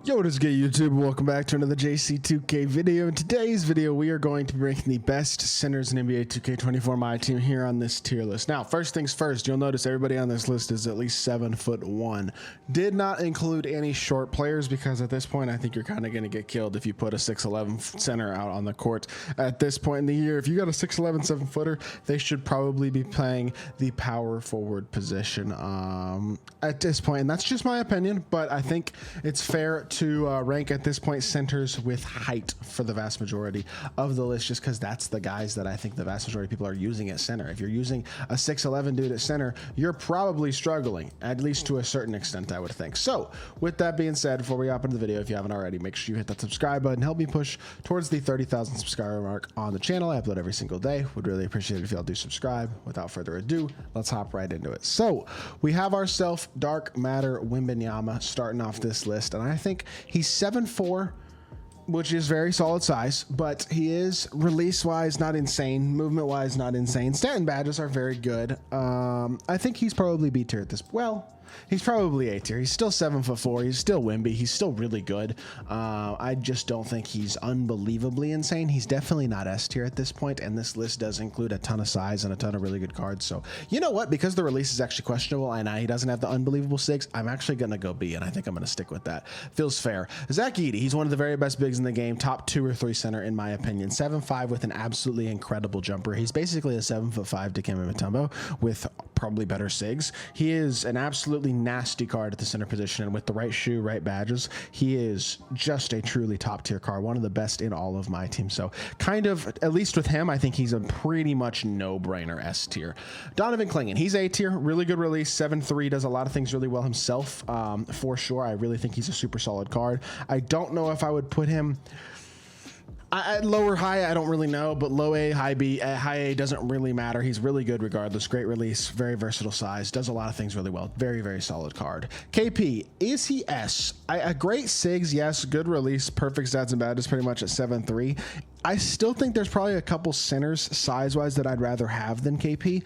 Yo, what is good, YouTube? Welcome back to another JC2K video. In today's video, we are going to be ranking the best centers in NBA 2K24 MyTEAM here on this tier list. Now, first things first, you'll notice everybody on this list is at least 7'1". Did not include any short players because at this point, I think you're kind of going to get killed if you put a 6'11 center out on the court. At this point in the year, if you got a 6'11 7-footer, they should probably be playing the power forward position at this point. And that's just my opinion, but I think it's fair to rank at this point centers with height for the vast majority of the list, just because that's the guys that I think the vast majority of people are using at center. If you're using a 6'11 dude at center, you're probably struggling, at least to a certain extent, I would think. So with that being said, before we hop into the video, if you haven't already, make sure you hit that subscribe button, help me push towards the 30,000 subscriber mark on the channel. I upload every single day. Would really appreciate it if y'all do subscribe. Without further ado, let's hop right into it. So we have ourselves Dark Matter Wembanyama starting off this list, and I think he's 7'4", which is very solid size, but he is release-wise not insane, movement-wise not insane. Stat and badges are very good. I think he's probably B tier at this. Well, he's probably A tier. He's still 7'4". He's still Wemby. He's still really good. I just don't think he's unbelievably insane. He's definitely not S tier at this point, and this list does include a ton of size and a ton of really good cards. So you know what? Because the release is actually questionable and he doesn't have the unbelievable SIGs, I'm actually going to go B, and I think I'm going to stick with that. Feels fair. Zach Edey, he's one of the very best bigs in the game. Top 2 or 3 center, in my opinion. 7'5" with an absolutely incredible jumper. He's basically a 7'5" Dikembe Mutombo with probably better SIGs. He is an absolutely nasty card at the center position, and with the right shoe, right badges, he is just a truly top tier card, one of the best in all of my team. So kind of, at least with him, I think he's a pretty much no-brainer S tier. Donovan Clingan, he's A tier, really good release, 7'3", does a lot of things really well himself, for sure. I really think he's a super solid card. I don't know if I would put him lower high, I don't really know, but low A, high B, high A doesn't really matter. He's really good regardless. Great release, very versatile size, does a lot of things really well. Very, very solid card. KP, is he S? A great SIGs, yes, good release, perfect stats and badges, pretty much at 7'3". I still think there's probably a couple centers size-wise that I'd rather have than KP.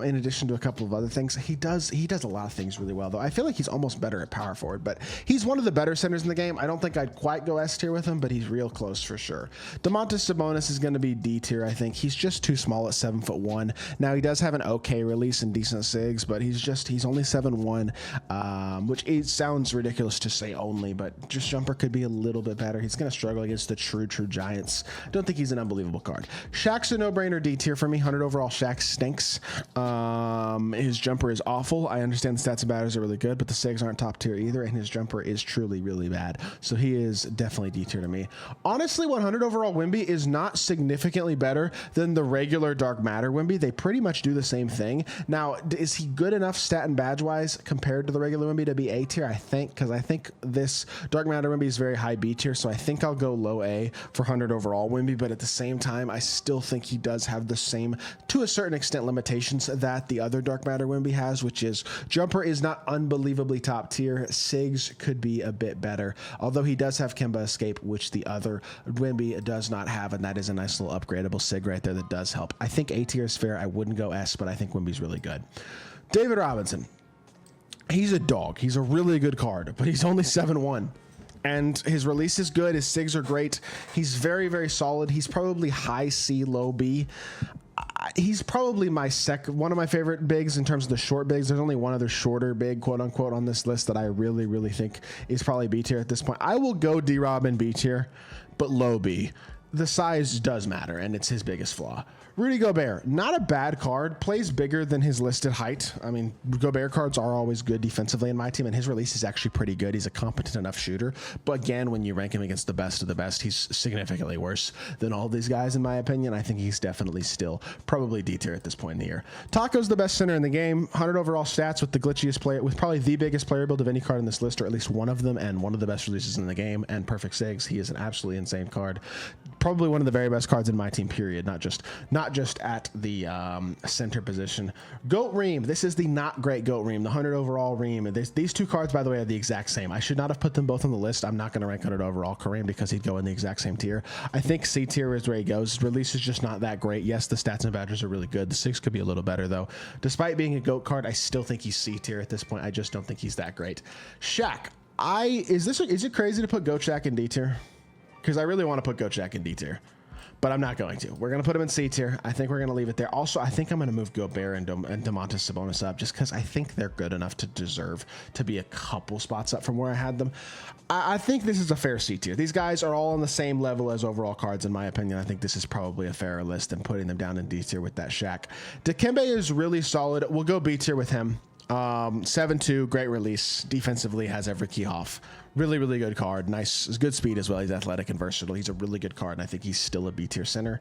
In addition to a couple of other things, he does a lot of things really well, though. I feel like he's almost better at power forward, but he's one of the better centers in the game. I don't think I'd quite go S tier with him, but he's real close for sure. Domantas Sabonis is going to be D tier. I think he's just too small at 7'1". Now he does have an okay release and decent SIGs, but he's only 7'1", which it sounds ridiculous to say only, but just jumper could be a little bit better. He's going to struggle against the true giants. Don't think he's an unbelievable card. Shaq's a no-brainer D tier for me. 100 overall. Shaq stinks. His jumper is awful. I understand the stats and batters are really good, but the SIGs aren't top tier either, and his jumper is truly really bad. So he is definitely D tier to me. Honestly, 100 overall Wemby is not significantly better than the regular Dark Matter Wemby. They pretty much do the same thing. Now, is he good enough stat and badge wise compared to the regular Wemby to be A tier? I think, because I think this Dark Matter Wemby is very high B tier, so I think I'll go low A for 100 overall Wemby, but at the same time, I still think he does have the same, to a certain extent, limitations that the other Dark Matter Wemby has, which is jumper is not unbelievably top tier. SIGs could be a bit better, although he does have Kemba Escape, which the other Wemby does not have, and that is a nice little upgradable SIG right there that does help. I think A tier is fair. I wouldn't go S, but I think Wemby's really good. David Robinson, he's a dog. He's a really good card, but he's only 7'1". And his release is good. His SIGs are great. He's very, very solid. He's probably high C, low B. He's probably my one of my favorite bigs in terms of the short bigs. There's only one other shorter big, quote unquote, on this list that I really, really think is probably B tier at this point. I will go D-Rob in B tier, but low B. The size does matter, and it's his biggest flaw. Rudy Gobert, not a bad card, plays bigger than his listed height. I mean, Gobert cards are always good defensively in my team, and his release is actually pretty good. He's a competent enough shooter, but again, when you rank him against the best of the best, he's significantly worse than all these guys, in my opinion. I think he's definitely still probably D tier at this point in the year. Taco's the best center in the game, 100 overall stats with the glitchiest player, with probably the biggest player build of any card in this list, or at least one of them, and one of the best releases in the game, and perfect SIGs. He is an absolutely insane card. Probably one of the very best cards in my team, period, not just at the center position. Goat Reem, this is the not great Goat Reem, the 100 overall Reem. These two cards, by the way, are the exact same. I should not have put them both on the list. I'm not going to rank 100 overall Kareem because he'd go in the exact same tier. I think C tier is where he goes. His release is just not that great. Yes, the stats and badges are really good. The SIGs could be a little better, though. Despite being a GOAT card, I still think he's C tier at this point. I just don't think he's that great. Shaq. Is it crazy to put Gochak in D tier? Because I really want to put Gochak in D tier, but I'm not going to. We're going to put him in C tier. I think we're going to leave it there. Also, I think I'm going to move Gobert and Domantas Sabonis up just because I think they're good enough to deserve to be a couple spots up from where I had them. I think this is a fair C tier. These guys are all on the same level as overall cards, in my opinion. I think this is probably a fairer list than putting them down in D tier with that Shaq. Dikembe is really solid. We'll go B tier with him. 7-2, great release. Defensively has every key off. Really, really good card. Nice, good speed as well. He's athletic and versatile. He's a really good card, and I think he's still a B tier center.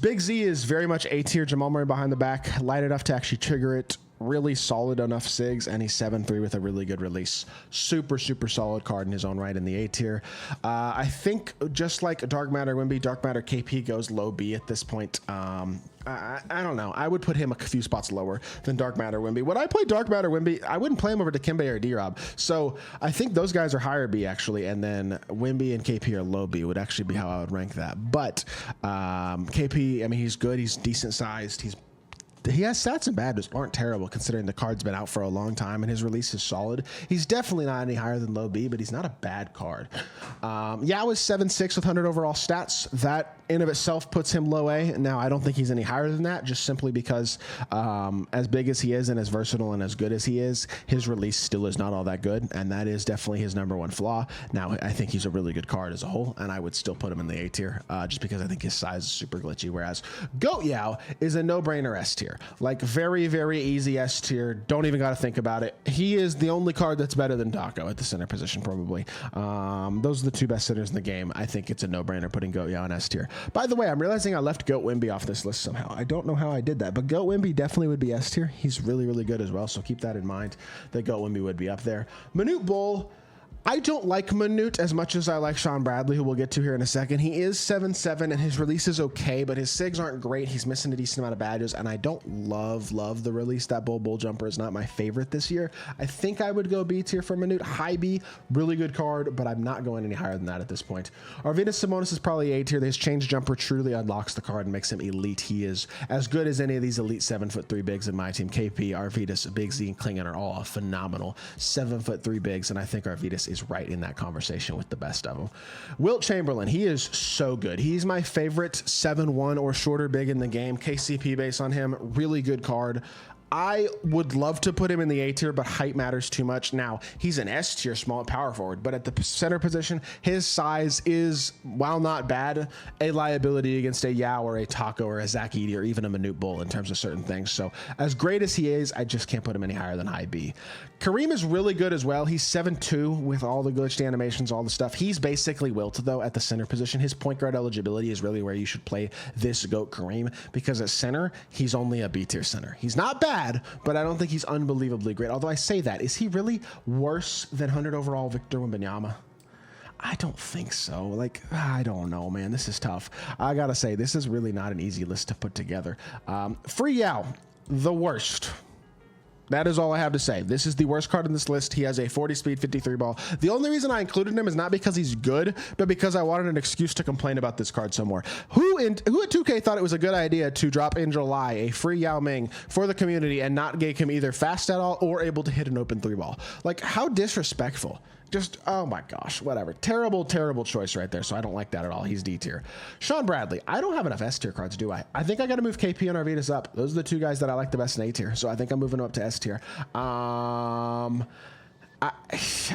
Big Z is very much A tier. Jamal Murray behind the back, light enough to actually trigger it. Really solid enough SIGs, and he's 7-3 with a really good release. Super, super solid card in his own right in the A tier. I think just like Dark Matter Wimby, Dark Matter KP goes low B at this point. I don't know. I would put him a few spots lower than Dark Matter Wimby. When I play Dark Matter Wimby, I wouldn't play him over Dikembe or D-Rob. So I think those guys are higher B, actually, and then Wimby and KP are low B would actually be how I would rank that. But KP, I mean, he's good. He's decent sized. He has stats and badges aren't terrible considering the card's been out for a long time and his release is solid. He's definitely not any higher than low B, but he's not a bad card. Yao is 7-6 with 100 overall stats. That in of itself puts him low A. Now, I don't think he's any higher than that, just simply because as big as he is and as versatile and as good as he is, his release still is not all that good, and that is definitely his #1 flaw. Now, I think he's a really good card as a whole, and I would still put him in the A tier just because I think his size is super glitchy, whereas Goat Yao is a no-brainer S tier. Like, very, very easy S tier. Don't even got to think about it. He is the only card that's better than Dako at the center position, probably. Those are the two best centers in the game. I think it's a no-brainer putting Goat Yao in S tier. By the way, I'm realizing I left Goat Wimby off this list somehow. I don't know how I did that, but Goat Wimby definitely would be S tier. He's really, really good as well, so keep that in mind, that Goat Wimby would be up there. Manute Bol, I don't like Manute as much as I like Sean Bradley, who we'll get to here in a second. He is 7-7, and his release is okay, but his SIGs aren't great. He's missing a decent amount of badges, and I don't love the release. That Bull Jumper is not my favorite this year. I think I would go B tier for Manute. High B, really good card, but I'm not going any higher than that at this point. Arvidas Sabonis is probably A tier. His change jumper truly unlocks the card and makes him elite. He is as good as any of these elite 7'3" bigs in my team. KP, Arvidas, Big Z, and Klingon are all phenomenal 7'3" bigs, and I think Arvidas is right in that conversation with the best of them. Wilt Chamberlain, he is so good. He's my favorite 7'1" or shorter big in the game. KCP base on him, really good card. I would love to put him in the A tier, but height matters too much. Now, he's an S tier small power forward, but at the center position, his size is, while not bad, a liability against a Yao or a Taco or a Zach Edey or even a Manute Bol in terms of certain things. So as great as he is, I just can't put him any higher than high B. Kareem is really good as well. He's 7'2" with all the glitched animations, all the stuff. He's basically Wilt, though, at the center position. His point guard eligibility is really where you should play this GOAT Kareem, because at center, he's only a B tier center. He's not bad, but I don't think he's unbelievably great. Although I say that, is he really worse than 100 overall Victor Wembanyama? I don't think so. Like, I don't know, man. This is tough. I gotta say, this is really not an easy list to put together. Free Yao, the worst. That is all I have to say. This is the worst card in this list. He has a 40 speed 53 ball. The only reason I included him is not because he's good, but because I wanted an excuse to complain about this card some more. Who at 2K thought it was a good idea to drop in July a free Yao Ming for the community and not make him either fast at all or able to hit an open 3 ball? Like, how disrespectful. Just, oh my gosh, whatever. Terrible, terrible choice right there. So I don't like that at all. He's D tier. Sean Bradley. I don't have enough S tier cards, do I? I think I got to move KP and Arvidas up. Those are the two guys that I like the best in A tier. So I think I'm moving up to S tier. I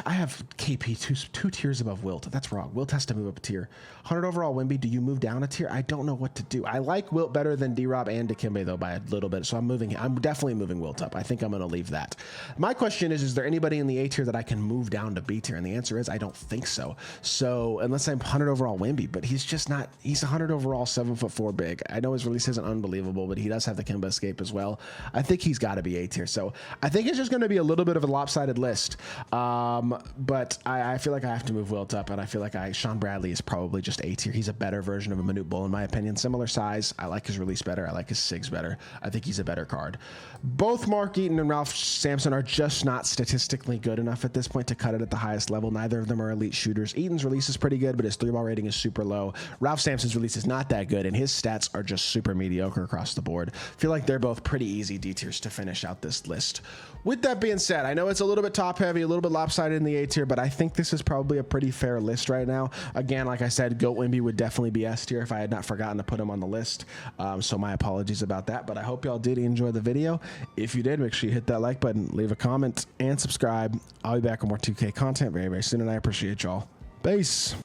have KP two tiers above Wilt. That's wrong. Wilt has to move up a tier. 100 overall Wimby. Do you move down a tier? I don't know what to do. I like Wilt better than D-Rob and Dikembe, though, by a little bit. So I'm definitely moving Wilt up. I think I'm going to leave that. My question is there anybody in the A tier that I can move down to B tier? And the answer is I don't think so. So unless I'm 100 overall Wimby, but he's just not. He's 100 overall 7'4" big. I know his release isn't unbelievable, but he does have the Kimba escape as well. I think he's got to be A tier. So I think it's just going to be a little bit of a lopsided list. But I feel like I have to move Wilt up, and I feel like Sean Bradley is probably just A tier. He's a better version of a Manute Bol, in my opinion. Similar size. I like his release better. I like his SIGs better. I think he's a better card. Both Mark Eaton and Ralph Sampson are just not statistically good enough at this point to cut it at the highest level. Neither of them are elite shooters. Eaton's release is pretty good, but his 3-ball rating is super low. Ralph Sampson's release is not that good, and his stats are just super mediocre across the board. I feel like they're both pretty easy D tiers to finish out this list. With that being said, I know it's a little bit top heavy. be a little bit lopsided in the A tier, but I think this is probably a pretty fair list right now. Again, like I said, Goat Wimby would definitely be S tier if I had not forgotten to put him on the list. So my apologies about that, but I hope y'all did enjoy the video. If you did, make sure you hit that like button, leave a comment, and subscribe. I'll be back with more 2K content very, very soon, and I appreciate y'all. Peace.